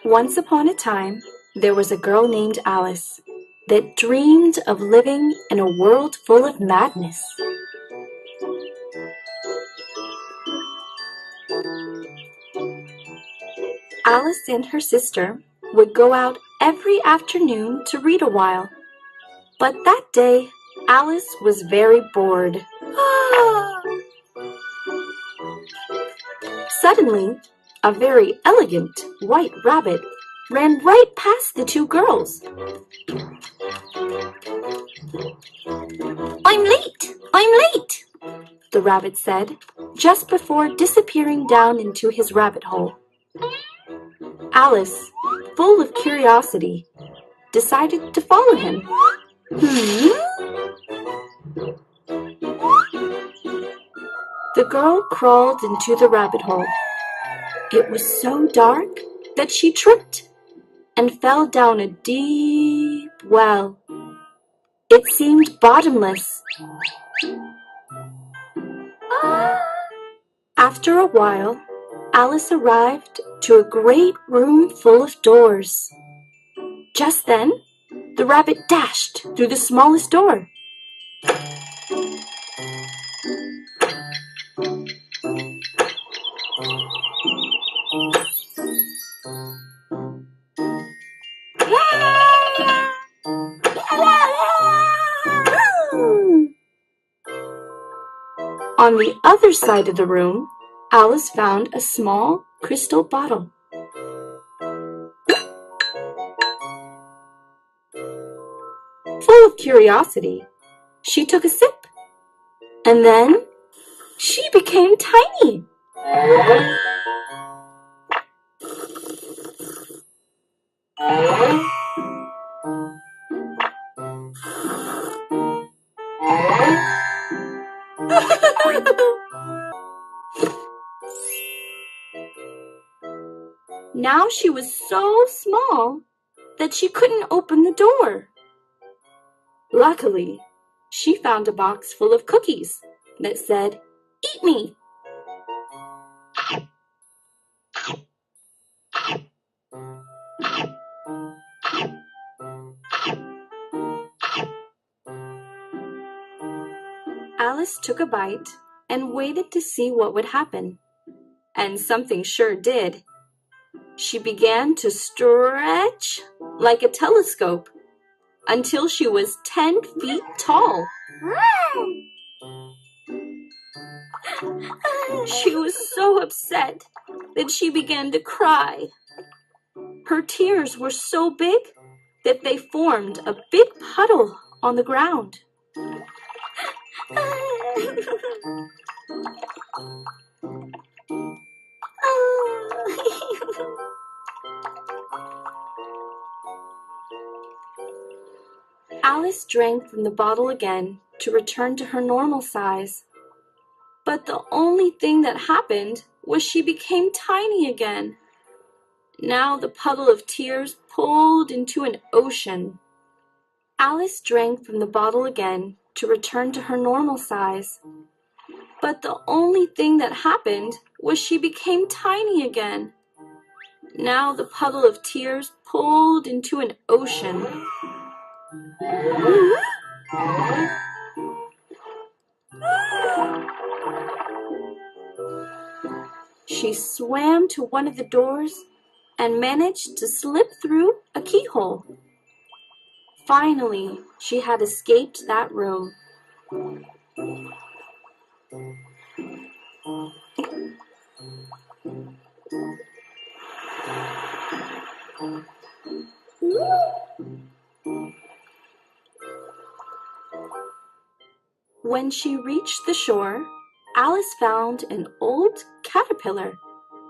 Once upon a time, there was a girl named Alice that dreamed of living in a world full of madness. Alice and her sister would go out every afternoon to read a while. But that day, Alice was very bored. Suddenly, a very elegant white rabbit ran right past the two girls. "I'm late! I'm late!" the rabbit said, just before disappearing down into his rabbit hole. Alice, full of curiosity, decided to follow him. The girl crawled into the rabbit hole. It was so dark that she tripped and fell down a deep well. It seemed bottomless. After a while, Alice arrived to a great room full of doors. Just then, the rabbit dashed through the smallest door. On the other side of the room, Alice found a small crystal bottle. Full of curiosity, she took a sip, and then she became tiny. Now she was so small that she couldn't open the door. Luckily, she found a box full of cookies that said, "Eat me." Alice took a bite and waited to see what would happen. And something sure did. She began to stretch like a telescope until she was 10 feet tall. She was so upset that she began to cry. Her tears were so big that they formed a big puddle on the ground. Alice drank from the bottle again to return to her normal size. But the only thing that happened was she became tiny again. Now the puddle of tears pulled into an ocean. Alice drank from the bottle again to return to her normal size. But the only thing that happened was she became tiny again. Now the puddle of tears pulled into an ocean. She swam to one of the doors and managed to slip through a keyhole. Finally, she had escaped that room. When she reached the shore, Alice found an old caterpillar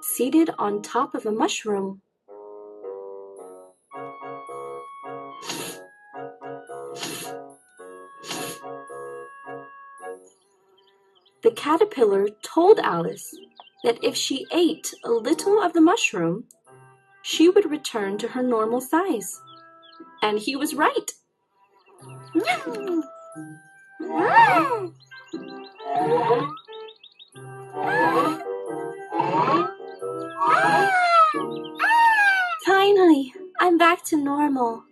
seated on top of a mushroom. The caterpillar told Alice that if she ate a little of the mushroom, she would return to her normal size. And he was right. Finally, I'm back to normal.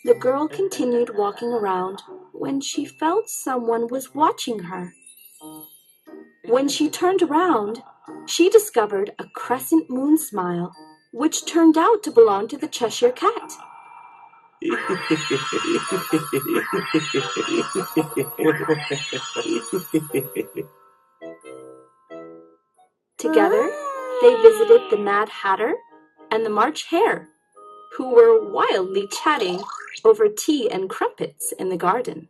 The girl continued walking around when she felt someone was watching her. When she turned around, she discovered a crescent moon smile, which turned out to belong to the Cheshire Cat. Together, they visited the Mad Hatter and the March Hare, who were wildly chatting over tea and crumpets in the garden.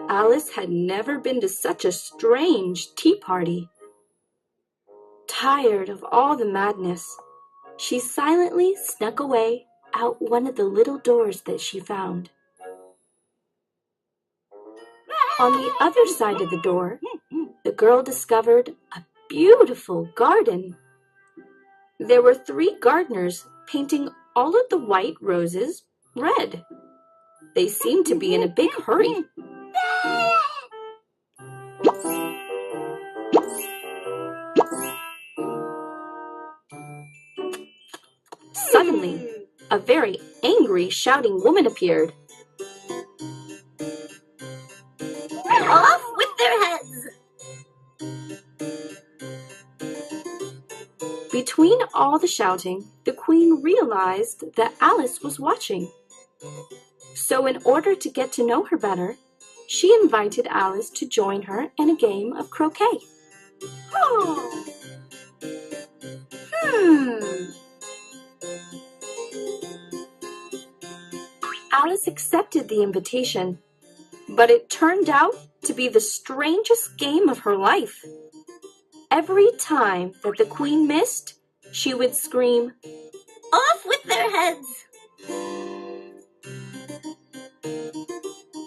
Alice had never been to such a strange tea party. Tired of all the madness, she silently snuck away out one of the little doors that she found. On the other side of the door, the girl discovered a beautiful garden. There were 3 gardeners painting all of the white roses red. They seemed to be in a big hurry. Suddenly, a very angry, shouting woman appeared. Off with their heads! Between all the shouting, the queen realized that Alice was watching. So in order to get to know her better, she invited Alice to join her in a game of croquet. Oh. Alice accepted the invitation, but it turned out to be the strangest game of her life. Every time that the queen missed, she would scream, Off with their heads!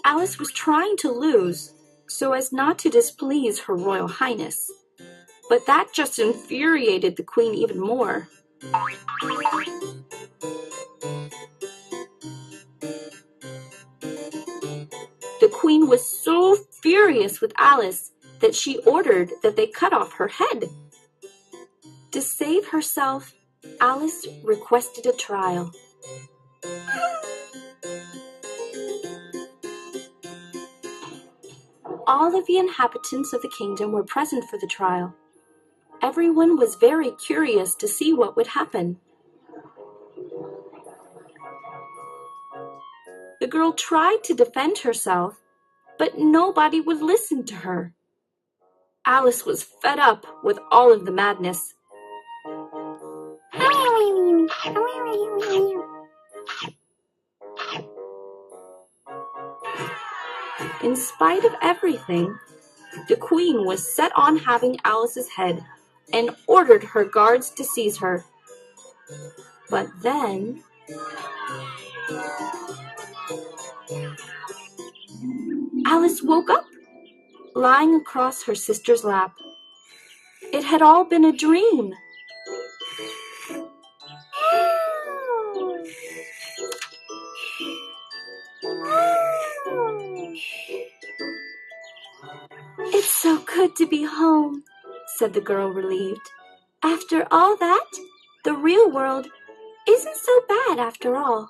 Alice was trying to lose so as not to displease her royal highness, but that just infuriated the queen even more. The queen was so furious with Alice that she ordered that they cut off her head. To save herself, Alice requested a trial. All of the inhabitants of the kingdom were present for the trial. Everyone was very curious to see what would happen. The girl tried to defend herself, but nobody would listen to her. Alice was fed up with all of the madness. In spite of everything, the queen was set on having Alice's head and ordered her guards to seize her. But then Alice woke up, lying across her sister's lap. It had all been a dream. It's so good to be home, said the girl, relieved. After all that, the real world isn't so bad after all.